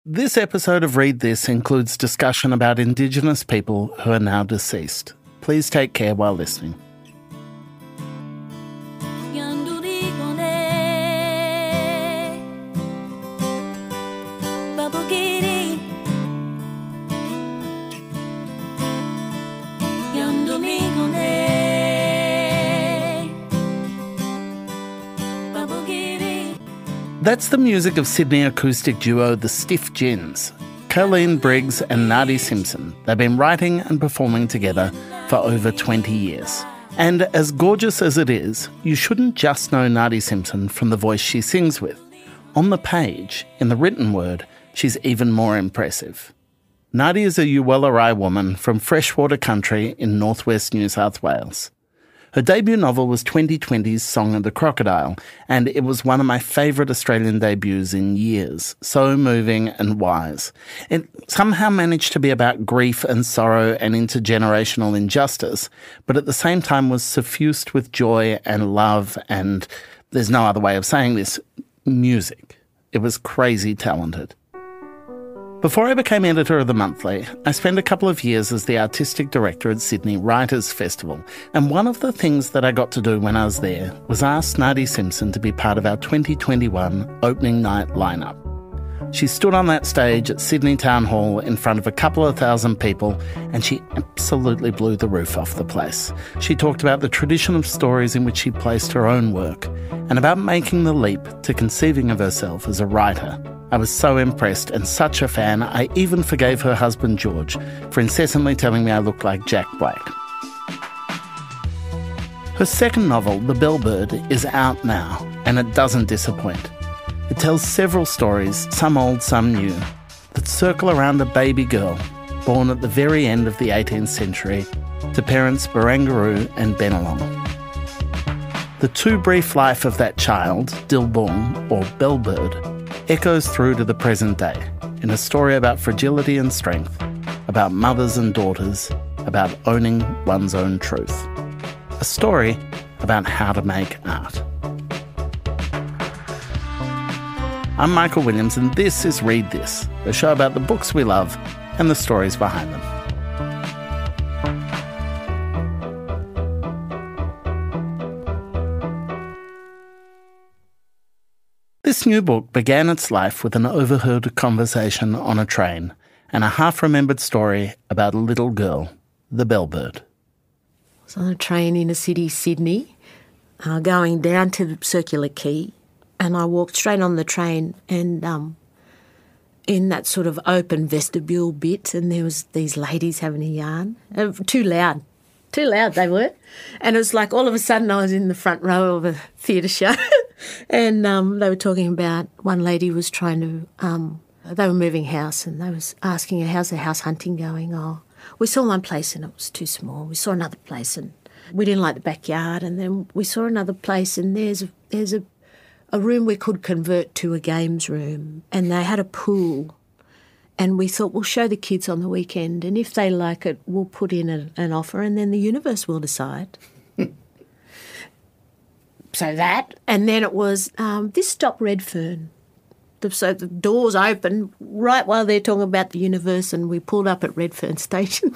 This episode of Read This includes discussion about Indigenous people who are now deceased. Please take care while listening. That's the music of Sydney acoustic duo The Stiff Gins, Colleen Briggs and Nardi Simpson. They've been writing and performing together for over 20 years. And as gorgeous as it is, you shouldn't just know Nardi Simpson from the voice she sings with. On the page, in the written word, she's even more impressive. Nardi is a Yuwaalaraay woman from freshwater country in northwest New South Wales. Her debut novel was 2020's Song of the Crocodile, and it was one of my favourite Australian debuts in years, so moving and wise. It somehow managed to be about grief and sorrow and intergenerational injustice, but at the same time was suffused with joy and love and, there's no other way of saying this, music. It was crazy talented. Before I became editor of The Monthly, I spent a couple of years as the artistic director at Sydney Writers' Festival, and one of the things that I got to do when I was there was ask Nardi Simpson to be part of our 2021 opening night lineup. She stood on that stage at Sydney Town Hall in front of a couple of thousand people, and she absolutely blew the roof off the place. She talked about the tradition of stories in which she placed her own work, and about making the leap to conceiving of herself as a writer. I was so impressed and such a fan, I even forgave her husband George for incessantly telling me I looked like Jack Black. Her second novel, The Belburd, is out now, and it doesn't disappoint. It tells several stories, some old, some new, that circle around a baby girl born at the very end of the 18th century to parents Barangaroo and Bennelong. The too brief life of that child, Dilbung, or Belburd, echoes through to the present day in a story about fragility and strength, about mothers and daughters, about owning one's own truth. A story about how to make art. I'm Michael Williams, and this is Read This, a show about the books we love and the stories behind them. This new book began its life with an overheard conversation on a train and a half-remembered story about a little girl, the Belburd. I was on a train in the city, Sydney, going down to the Circular Quay, and I walked straight on the train and in that sort of open vestibule bit, and there was these ladies having a yarn. Too loud they were. And it was like all of a sudden I was in the front row of a theatre show. And they were talking about, one lady was trying to, they were moving house, and they was asking her, how's the house hunting going? Oh, we saw one place and it was too small. We saw another place and we didn't like the backyard. And then we saw another place and there's a room we could convert to a games room, and they had a pool. And we thought, we'll show the kids on the weekend, and if they like it, we'll put in an offer, and then the universe will decide. So that, and then it was, this stopped Redfern. So the doors opened right while they're talking about the universe, and we pulled up at Redfern Station.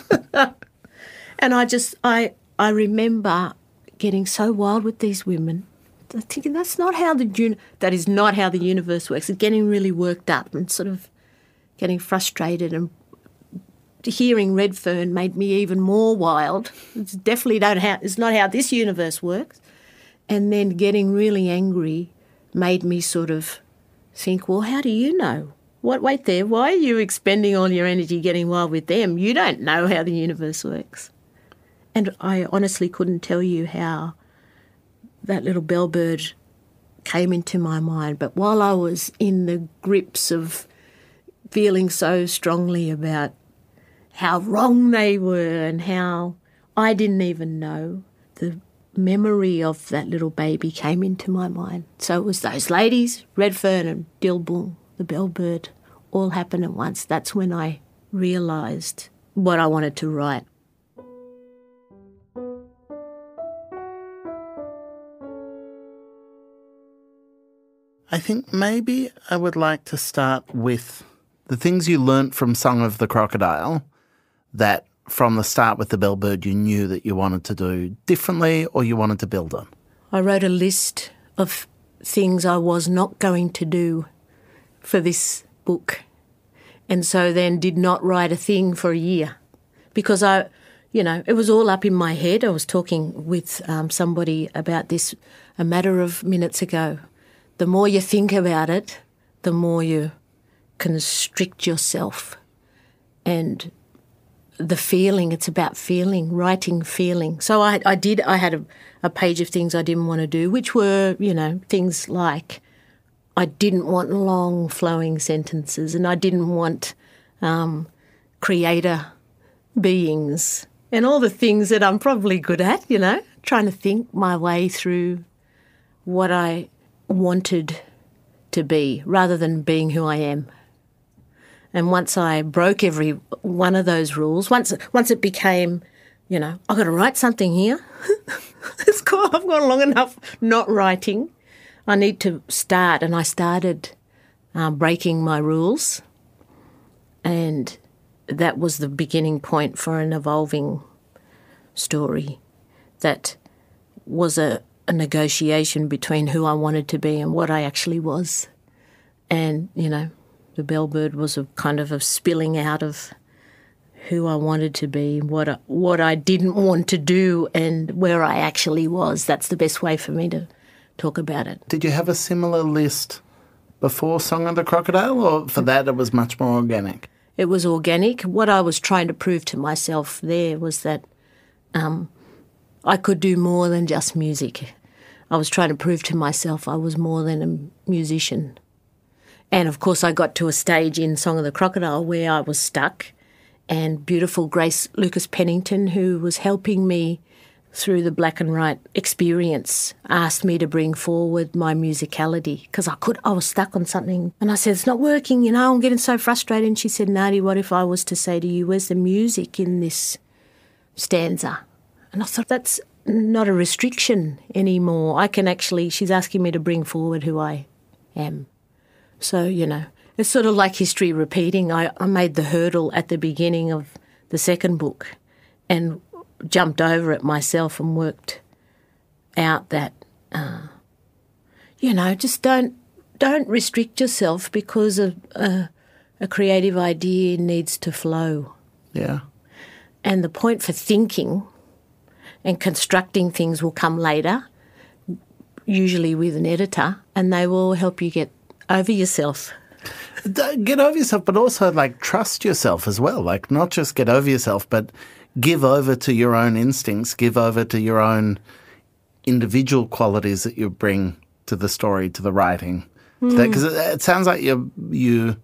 And I remember getting so wild with these women, thinking that is not how the universe works. It's getting really worked up and sort of getting frustrated, and hearing Redfern made me even more wild. It's definitely it's not how this universe works. And then getting really angry made me sort of think, well, how do you know? Wait there, why are you expending all your energy getting wild with them? You don't know how the universe works. And I honestly couldn't tell you how that little Belburd came into my mind. But while I was in the grips of feeling so strongly about how wrong they were and how I didn't even know, the memory of that little baby came into my mind. So it was those ladies, Redfern and Dilbung, the Belburd, all happened at once. That's when I realised what I wanted to write. I think maybe I would like to start with the things you learnt from Song of the Crocodile that from the start with the Belburd you knew that you wanted to do differently or you wanted to build on? I wrote a list of things I was not going to do for this book, and so then did not write a thing for a year because it was all up in my head. I was talking with somebody about this a matter of minutes ago. The more you think about it, the more you constrict yourself. And the feeling, it's about feeling, writing feeling. So I had a page of things I didn't want to do, which were, things like I didn't want long flowing sentences and I didn't want creator beings and all the things that I'm probably good at, trying to think my way through what I wanted to be rather than being who I am. And once I broke every one of those rules, once it became, I've got to write something here. It's cool. I've gone long enough not writing. I need to start. And I started breaking my rules. And that was the beginning point for an evolving story that was a negotiation between who I wanted to be and what I actually was. And, the Belburd was a kind of a spilling out of who I wanted to be, what I didn't want to do and where I actually was. That's the best way for me to talk about it. Did you have a similar list before Song of the Crocodile, or for that it was much more organic? It was organic. What I was trying to prove to myself there was that I could do more than just music. I was trying to prove to myself I was more than a musician. And, of course, I got to a stage in Song of the Crocodile where I was stuck, and beautiful Grace Lucas Pennington, who was helping me through the black and white experience, asked me to bring forward my musicality because I was stuck on something. And I said, it's not working, I'm getting so frustrated. And she said, Nardi, what if I was to say to you, where's the music in this stanza? And I thought, that's not a restriction anymore. She's asking me to bring forward who I am. So, it's sort of like history repeating. I made the hurdle at the beginning of the second book and jumped over it myself and worked out that, just don't restrict yourself because a creative idea needs to flow. Yeah. And the point for thinking and constructing things will come later, usually with an editor, and they will help you get over yourself. Get over yourself, but also trust yourself as well. Not just get over yourself, but give over to your own instincts, give over to your own individual qualities that you bring to the story, to the writing. Because it sounds like you,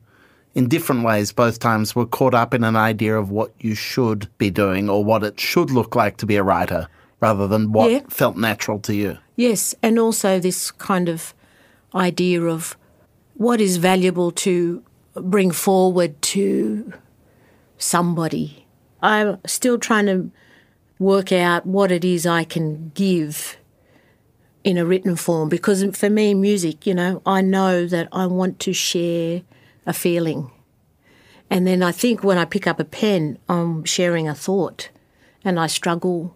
in different ways, both times were caught up in an idea of what you should be doing or what it should look like to be a writer rather than what felt natural to you. Yes, and also this kind of idea of what is valuable to bring forward to somebody. I'm still trying to work out what it is I can give in a written form because for me, music, I know that I want to share a feeling. And then I think when I pick up a pen, I'm sharing a thought and I struggle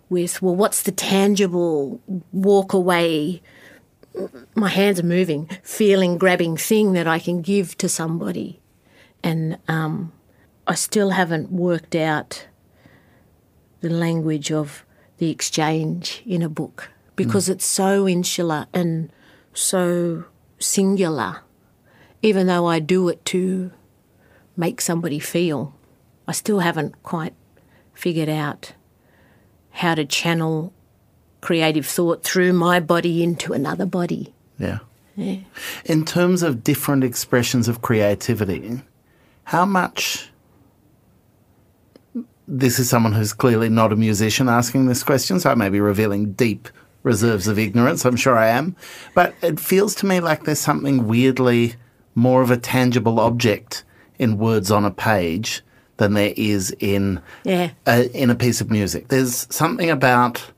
with, what's the tangible walk away, my hands are moving, feeling, grabbing thing that I can give to somebody. And I still haven't worked out the language of the exchange in a book because it's so insular and so singular. Even though I do it to make somebody feel, I still haven't quite figured out how to channel creative thought through my body into another body. Yeah. In terms of different expressions of creativity, how much... This is someone who's clearly not a musician asking this question, so I may be revealing deep reserves of ignorance. I'm sure I am. But it feels to me like there's something weirdly more of a tangible object in words on a page than there is in a piece of music. There's something about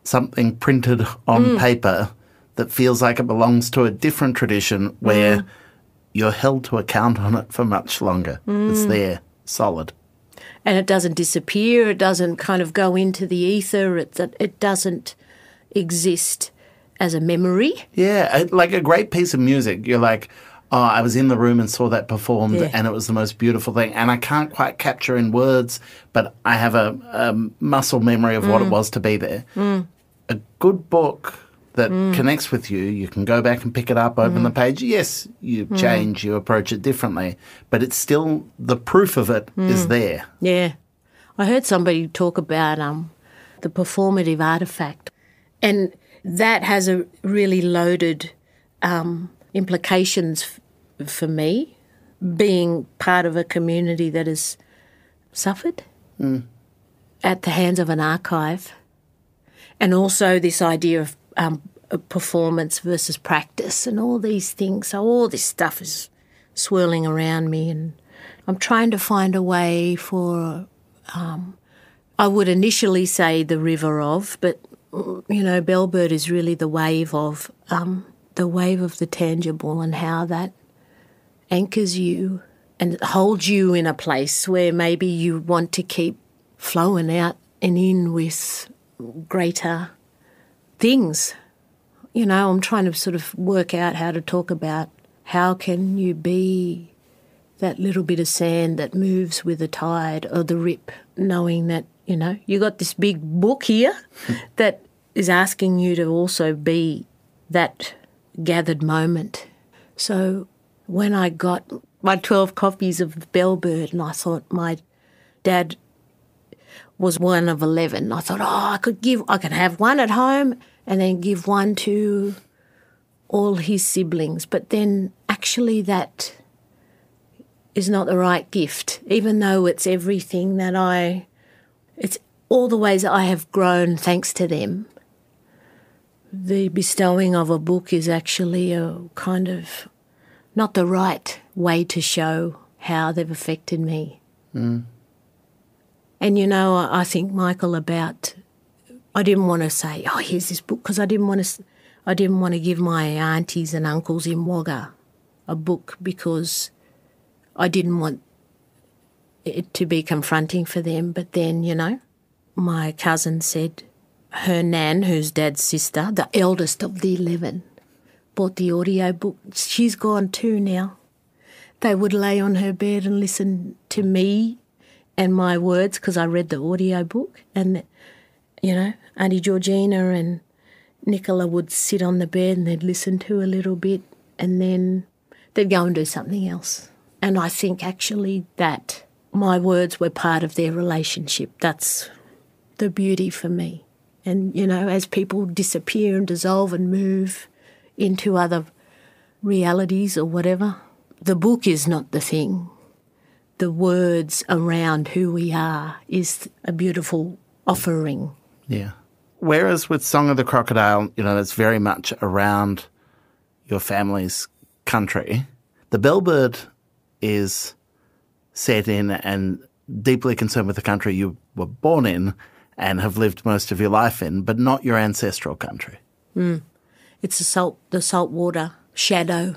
something printed on paper that feels like it belongs to a different tradition where you're held to account on it for much longer. It's there, solid. And it doesn't disappear. It doesn't kind of go into the ether. It doesn't exist as a memory. Yeah, like a great piece of music. You're like, oh, I was in the room and saw that performed, Yeah. and it was the most beautiful thing. And I can't quite capture in words, but I have a muscle memory of what it was to be there. A good book that connects with you, you can go back and pick it up, open the page. Yes, you change, you approach it differently, but it's still, the proof of it is there. Yeah. I heard somebody talk about the performative artefact, and that has a really loaded implications for me, being part of a community that has suffered at the hands of an archive, and also this idea of performance versus practice and all these things. So all this stuff is swirling around me, and I'm trying to find a way for, I would initially say the river of, but, you know, Belburd is really the wave of the tangible, and how that anchors you and holds you in a place where maybe you want to keep flowing out and in with greater things. You know, I'm trying to sort of work out how to talk about how can you be that little bit of sand that moves with the tide or the rip, knowing that, you know, you got this big book here that is asking you to also be that gathered moment. So when I got my 12 copies of Belburd, and I thought my dad was one of 11, I thought, I could have one at home and then give one to all his siblings. But then actually that is not the right gift, even though it's everything that it's all the ways that I have grown thanks to them. The bestowing of a book is actually a kind of not the right way to show how they've affected me. And, you know, I think, Michael, about, I didn't want to say, here's this book, because I didn't want to give my aunties and uncles in Wagga a book, because I didn't want it to be confronting for them. But then, you know, my cousin said her nan, who's Dad's sister, the eldest of the 11, bought the audio book. She's gone too now. They would lay on her bed and listen to me and my words, because I read the audio book. And, you know, Auntie Georgina and Nicola would sit on the bed and they'd listen to a little bit, and then they'd go and do something else. And I think actually that my words were part of their relationship. That's the beauty for me. And, you know, as people disappear and dissolve and move into other realities or whatever, the book is not the thing. The words around who we are is a beautiful offering. Yeah. Whereas with Song of the Crocodile, you know, it's very much around your family's country. The Belburd is set in and deeply concerned with the country you were born in and have lived most of your life in, but not your ancestral country. It's the salt water shadow.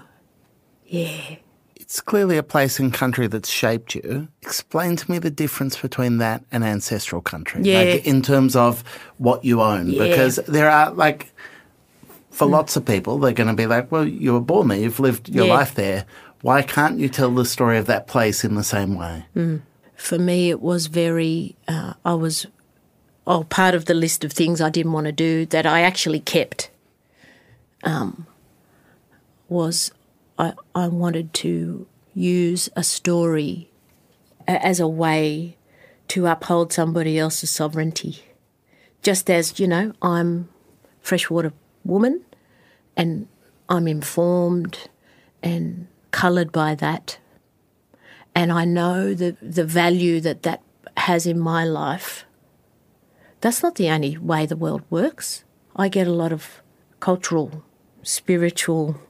Yeah. It's clearly a place and country that's shaped you. Explain to me the difference between that and ancestral country, like in terms of what you own. Yeah. Because there are, like, for lots of people, they're going to be like, well, you were born there, you've lived your life there. Why can't you tell the story of that place in the same way? For me, it was very, part of the list of things I didn't want to do that I actually kept was I wanted to use a story as a way to uphold somebody else's sovereignty. Just as, you know, I'm a freshwater woman and I'm informed and coloured by that, and I know the value that has in my life. That's not the only way the world works. I get a lot of cultural, spiritual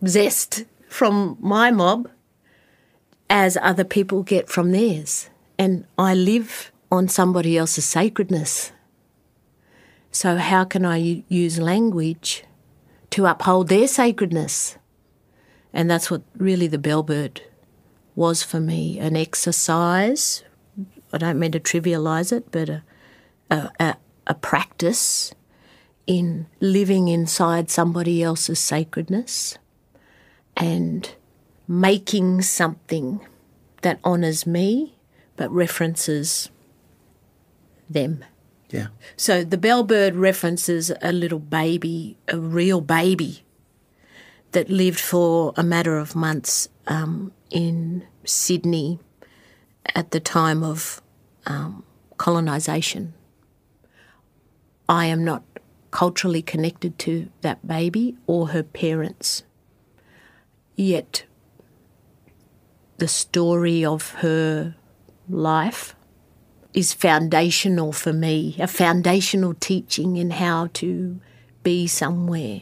zest from my mob as other people get from theirs. And I live on somebody else's sacredness. So how can I use language to uphold their sacredness And that's what really the Belburd was for me, an exercise. I don't mean to trivialise it, but a practice in living inside somebody else's sacredness and making something that honours me but references them. Yeah. So the Belburd references a little baby, a real baby, that lived for a matter of months in Sydney at the time of colonisation. I am not culturally connected to that baby or her parents, yet the story of her life is foundational for me, a foundational teaching in how to be somewhere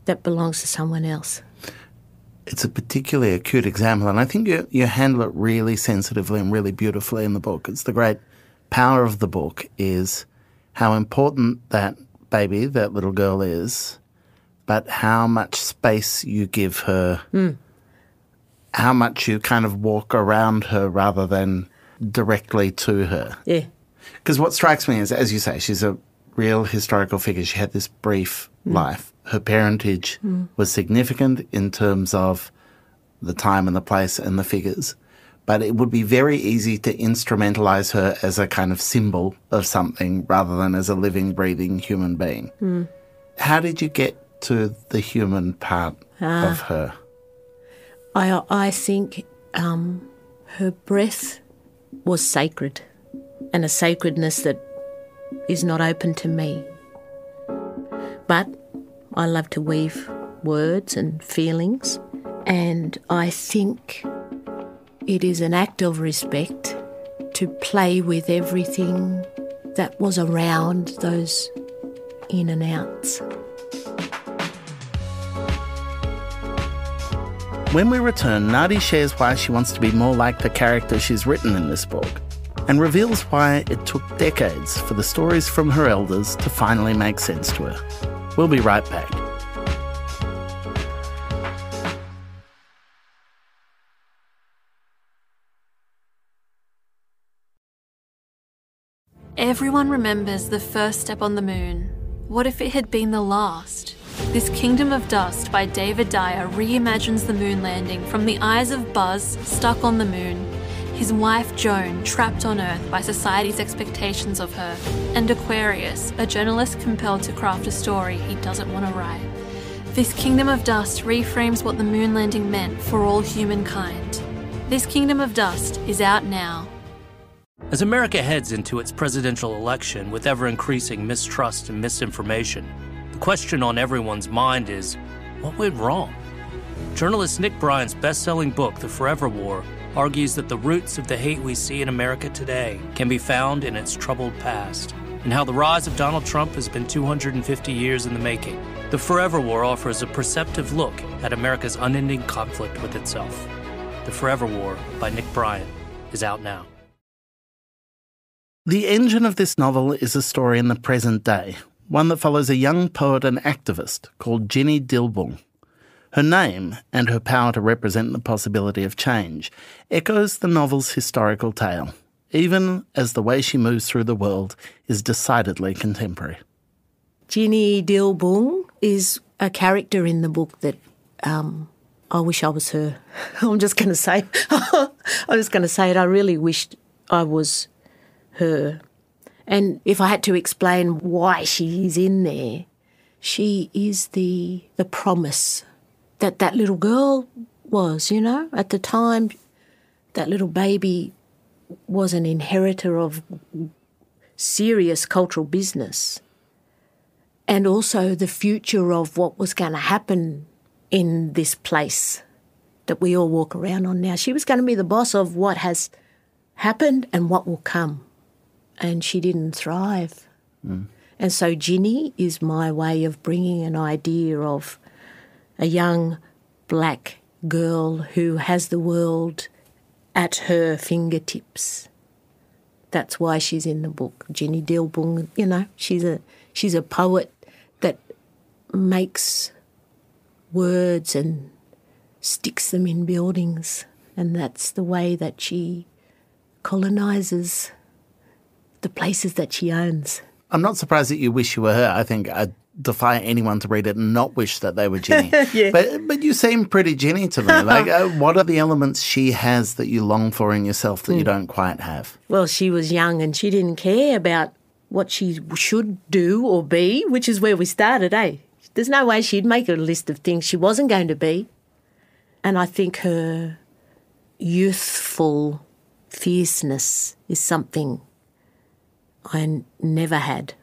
that belongs to someone else. It's a particularly acute example, and I think you handle it really sensitively and really beautifully in the book. It's the great power of the book is how important that baby, that little girl is, but how much space you give her, how much you kind of walk around her rather than directly to her. Yeah. Because what strikes me is, as you say, she's a real historical figure. She had this brief life. Her parentage was significant in terms of the time and the place and the figures, but it would be very easy to instrumentalise her as a kind of symbol of something rather than as a living, breathing human being. How did you get to the human part of her? I think her breath was sacred, and a sacredness that is not open to me. But I love to weave words and feelings, and I think it is an act of respect to play with everything that was around those in and outs. When we return, Nardi shares why she wants to be more like the character she's written in this book and reveals why it took decades for the stories from her elders to finally make sense to her. We'll be right back. Everyone remembers the first step on the moon. What if it had been the last? This Kingdom of Dust by David Dyer reimagines the moon landing from the eyes of Buzz, stuck on the moon, his wife Joan, trapped on Earth by society's expectations of her, and Aquarius, a journalist compelled to craft a story he doesn't want to write. This Kingdom of Dust reframes what the moon landing meant for all humankind. This Kingdom of Dust is out now. As America heads into its presidential election with ever-increasing mistrust and misinformation, the question on everyone's mind is, what went wrong? Journalist Nick Bryant's best-selling book, The Forever War, argues that the roots of the hate we see in America today can be found in its troubled past, and how the rise of Donald Trump has been 250 years in the making. The Forever War offers a perceptive look at America's unending conflict with itself. The Forever War by Nick Bryant is out now. The engine of this novel is a story in the present day, one that follows a young poet and activist called Ginny Dilbung. Her name, and her power to represent the possibility of change, echoes the novel's historical tale, even as the way she moves through the world is decidedly contemporary. Ginny Dilbung is a character in the book that I wish I was her. I'm just going to say it. I really wished I was her. And if I had to explain why she is in there, she is the promise that little girl was, you know. At the time, that little baby was an inheritor of serious cultural business, and also the future of what was going to happen in this place that we all walk around on now. She was going to be the boss of what has happened and what will come. And she didn't thrive. And so Ginny is my way of bringing an idea of a young black girl who has the world at her fingertips. That's why she's in the book. Ginny Dilbung, you know, she's a poet that makes words and sticks them in buildings, and that's the way that she colonises the places that she owns. I'm not surprised that you wish you were her. I think I'd defy anyone to read it and not wish that they were Ginny. Yeah. But you seem pretty Ginny to me. Like, what are the elements she has that you long for in yourself that you don't quite have? Well, she was young and she didn't care about what she should do or be, which is where we started, eh? There's no way she'd make a list of things she wasn't going to be. And I think her youthful fierceness is something I never had.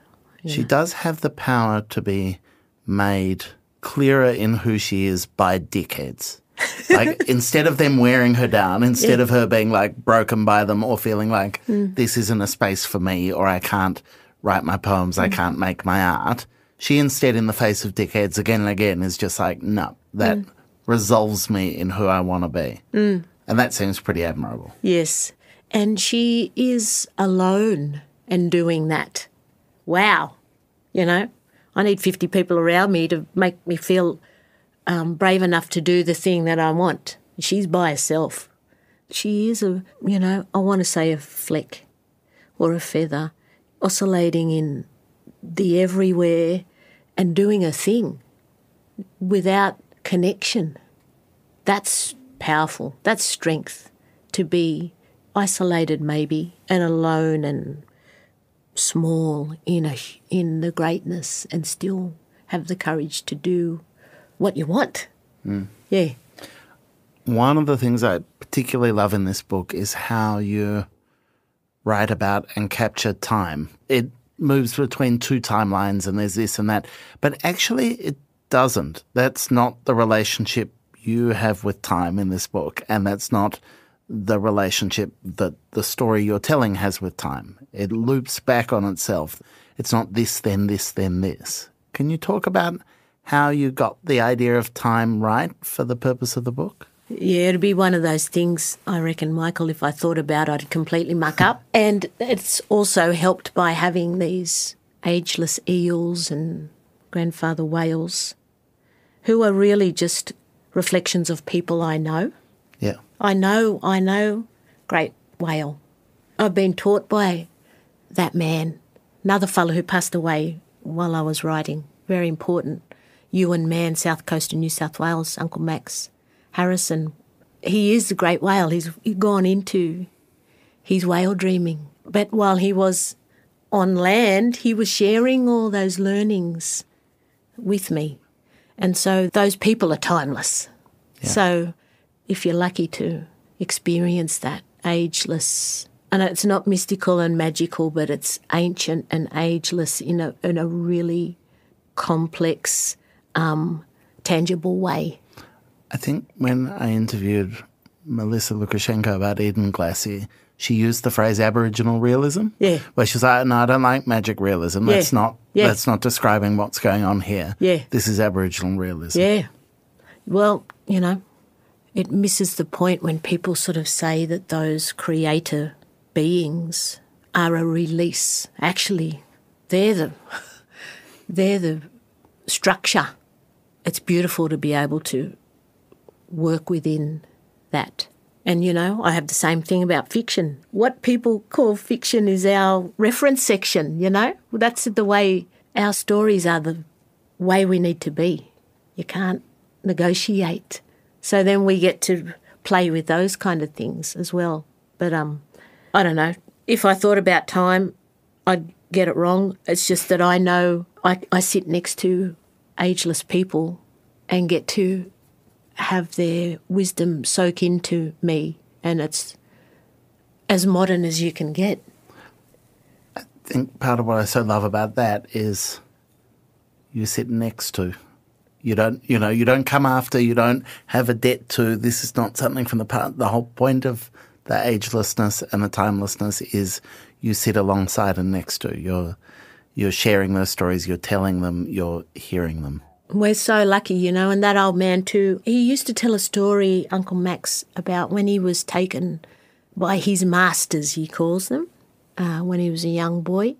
She does have the power to be made clearer in who she is by dickheads. Like, instead of them wearing her down, instead of her being, like, broken by them or feeling like this isn't a space for me or I can't write my poems, I can't make my art, she instead, in the face of dickheads again and again, is just like, no, that resolves me in who I want to be. And that seems pretty admirable. Yes. And she is alone and doing that. Wow. You know, I need 50 people around me to make me feel brave enough to do the thing that I want. She's by herself. She is I want to say a fleck or a feather oscillating in the everywhere and doing a thing without connection. That's powerful. That's strength, to be isolated maybe and alone and small in the greatness and still have the courage to do what you want. Yeah. One of the things I particularly love in this book is how you write about and capture time. It moves between two timelines and there's this and that, but actually it doesn't. That's not the relationship you have with time in this book, and that's not the relationship that the story you're telling has with time. It loops back on itself. It's not this, then this, then this. Can you talk about how you got the idea of time right for the purpose of the book? Yeah, it'd be one of those things, I reckon, Michael, if I thought about it, I'd completely muck up. And it's also helped by having these ageless eels and grandfather whales who are really just reflections of people I know. Yeah. I know great whale. I've been taught by that man, another fellow who passed away while I was writing, very important, Yuwaalaraay man, south coast of New South Wales, Uncle Max Harrison. He is the great whale. He's gone into his whale dreaming. But while he was on land, he was sharing all those learnings with me. And so those people are timeless. Yeah. So if you're lucky to experience that ageless, and it's not mystical and magical, but it's ancient and ageless in a really complex, tangible way. I think when I interviewed Melissa Lukashenko about Eden Glacier, she used the phrase Aboriginal realism. Yeah. Where she was like, no, I don't like magic realism. Yeah. That's not describing what's going on here. Yeah. This is Aboriginal realism. Yeah. Well, it misses the point when people sort of say that those creator beings are a release. Actually, they're the structure. It's beautiful to be able to work within that. And, I have the same thing about fiction. What people call fiction is our reference section, That's the way our stories are, the way we need to be. You can't negotiate. So then we get to play with those kind of things as well. But I don't know. If I thought about time, I'd get it wrong. It's just that I know I sit next to ageless people and get to have their wisdom soak into me, and it's as modern as you can get. I think part of what I so love about that is you sit next to. You don't come after, you don't have a debt to. This is not something from the whole point of the agelessness and the timelessness is you sit alongside and next to. You're sharing those stories, you're telling them, you're hearing them. We're so lucky, and that old man too. He used to tell a story, Uncle Max, about when he was taken by his masters, he calls them, when he was a young boy.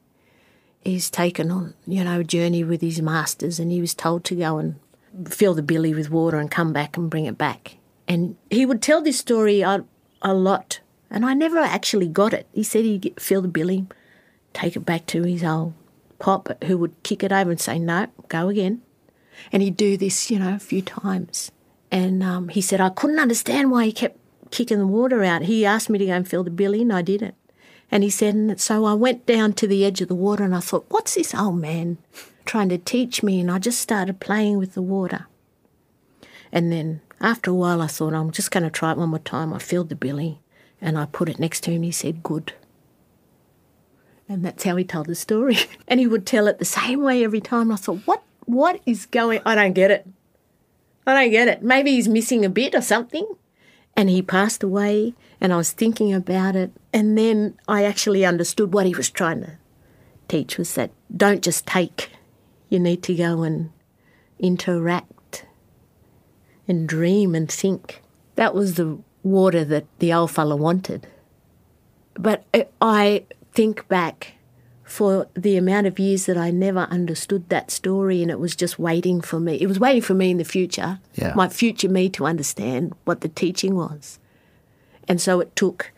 he's taken on, a journey with his masters, and he was told to go and fill the billy with water and come back and bring it back. And he would tell this story a lot, and I never actually got it. He said he'd fill the billy, take it back to his old pop, who would kick it over and say, no, go again. And he'd do this, a few times. And he said, I couldn't understand why he kept kicking the water out. He asked me to go and fill the billy, and I didn't. And he said, and so I went down to the edge of the water, and I thought, what's this old man trying to teach me? And I just started playing with the water. And then after a while I thought, I'm just going to try it one more time. I filled the billy and I put it next to him, and he said, good. And that's how he told the story. And he would tell it the same way every time. I thought, what is going on? I don't get it. Maybe he's missing a bit or something. And he passed away, and I was thinking about it, and then I actually understood what he was trying to teach, was that don't just take. You need to go and interact and dream and think. That was the water that the old fella wanted. But I think back for the amount of years that I never understood that story, and it was just waiting for me. It was waiting for me in the future, my future me, to understand what the teaching was. And so it took,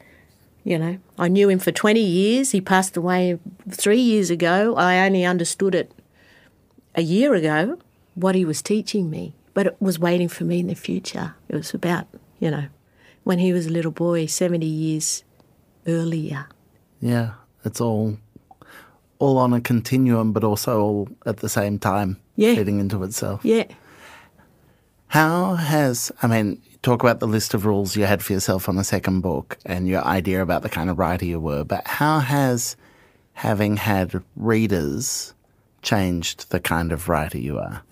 I knew him for 20 years. He passed away 3 years ago. I only understood it a year ago, what he was teaching me. But it was waiting for me in the future. It was about, when he was a little boy, 70 years earlier. Yeah, it's all on a continuum, but also all at the same time feeding into itself. Yeah. Talk about the list of rules you had for yourself on the second book and your idea about the kind of writer you were, but how has having had readers changed the kind of writer you are?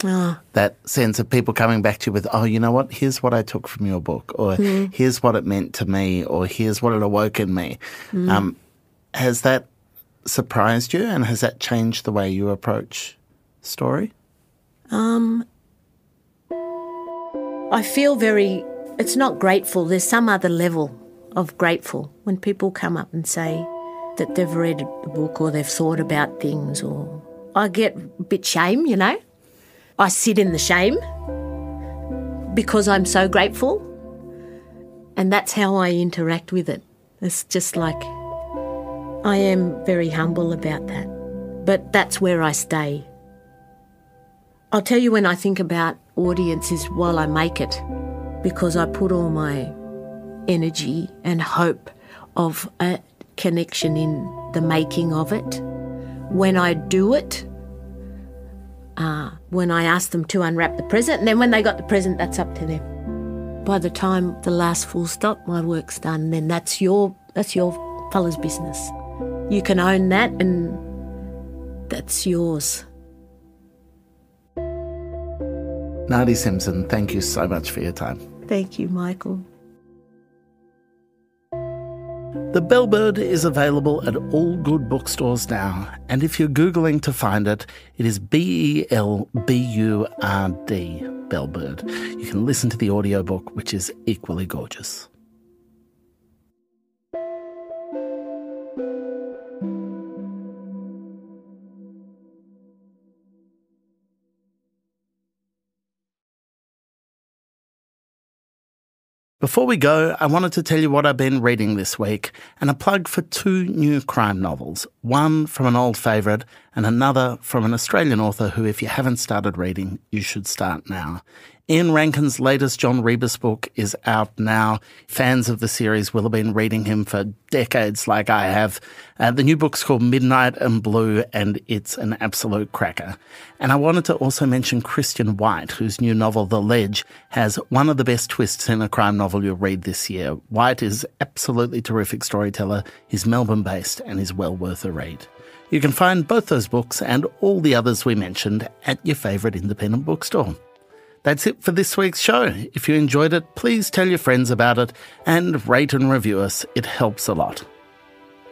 That sense of people coming back to you with, oh, you know what, here's what I took from your book, or here's what it meant to me, or here's what it awoke in me. Has that surprised you, and has that changed the way you approach story? I feel it's not grateful. There's some other level of grateful when people come up and say that they've read the book or they've thought about things, or I get a bit shame, I sit in the shame because I'm so grateful, and that's how I interact with it. It's just like, I am very humble about that, but that's where I stay. I'll tell you, when I think about audiences while I make it, because I put all my energy and hope of a connection in the making of it. When I do it, when I ask them to unwrap the present, and then when they got the present, that's up to them. By the time the last full stop, my work's done, then that's your fella's business. You can own that, and that's yours. Nardi Simpson, thank you so much for your time. Thank you, Michael. The Belburd is available at all good bookstores now, and if you're Googling to find it, it is Belburd, Belburd. You can listen to the audiobook, which is equally gorgeous. Before we go, I wanted to tell you what I've been reading this week, and a plug for 2 new crime novels, one from an old favourite and another from an Australian author who, if you haven't started reading, you should start now. Ian Rankin's latest John Rebus book is out now. Fans of the series will have been reading him for decades like I have. The new book's called Midnight and Blue, and it's an absolute cracker. And I wanted to also mention Christian White, whose new novel, The Ledge, has one of the best twists in a crime novel you'll read this year. White is absolutely terrific storyteller. He's Melbourne-based and is well worth a read. You can find both those books and all the others we mentioned at your favourite independent bookstore. That's it for this week's show. If you enjoyed it, please tell your friends about it and rate and review us. It helps a lot.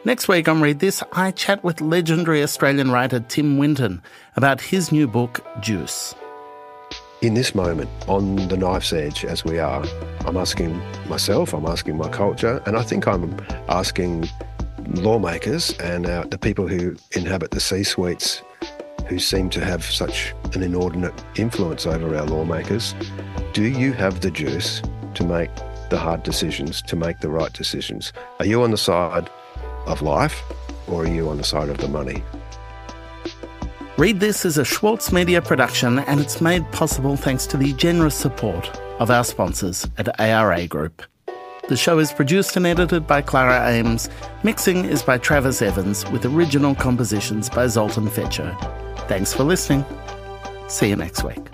Next week on Read This, I chat with legendary Australian writer Tim Winton about his new book, Juice. In this moment, on the knife's edge as we are, I'm asking myself, I'm asking my culture, and I think I'm asking lawmakers and the people who inhabit the C-suites who seem to have such an inordinate influence over our lawmakers, do you have the juice to make the hard decisions, to make the right decisions? Are you on the side of life or are you on the side of the money? Read This is a Schwartz Media production, and it's made possible thanks to the generous support of our sponsors at ARA Group. The show is produced and edited by Clara Ames. Mixing is by Travis Evans, with original compositions by Zoltan Fetcher. Thanks for listening. See you next week.